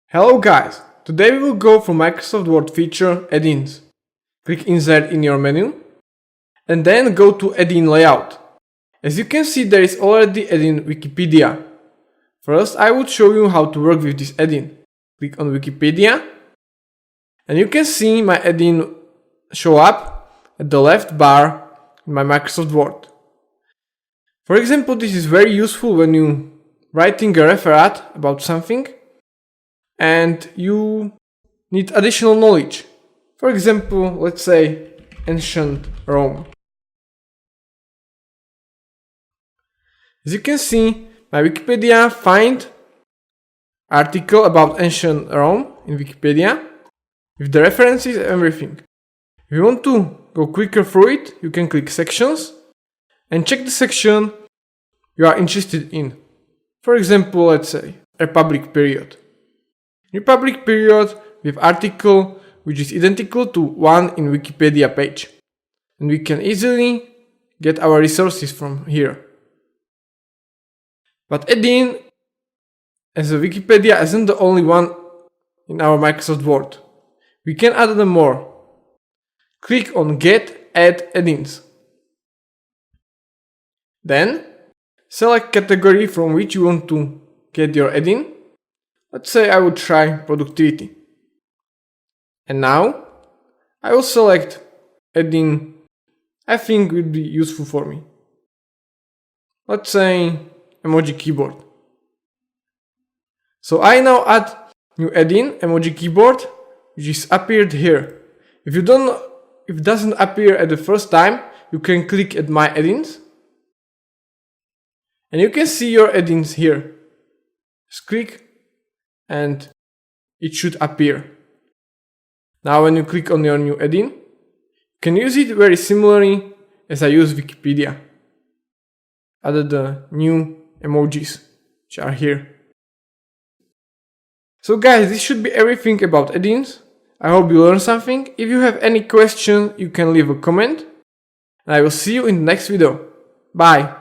Hello guys, today we will go through Microsoft Word feature Add-ins. Click Insert in your menu and then go to Add-in Layout. As you can see, there is already Add-in Wikipedia. First, I would show you how to work with this add-in. Click on Wikipedia and you can see my add-in show up at the left bar in my Microsoft Word. For example, this is very useful when you writing a referat about something and you need additional knowledge. For example, let's say ancient Rome. As you can see, my Wikipedia find article about ancient Rome in Wikipedia with the references and everything. If you want to go quicker through it, you can click sections and check the section you are interested in. For example, let's say Republic period. Republic period with article which is identical to one in Wikipedia page. And we can easily get our resources from here. But add-in as a Wikipedia isn't the only one in our Microsoft Word. We can add them more. Click on Get Add Add-ins. Then select category from which you want to get your add-in. Let's say I would try productivity. And now I will select add-in I think would be useful for me. Let's say emoji keyboard. So I now add new add-in emoji keyboard which is appeared here. If it doesn't appear at the first time, you can click at my add-ins and you can see your add-ins here. Just click and it should appear. Now when you click on your new add-in, you can use it very similarly as I use Wikipedia. Add the new emojis which are here. So guys, this should be everything about add-ins. I hope you learned something. If you have any questions, you can leave a comment. And I will see you in the next video. Bye!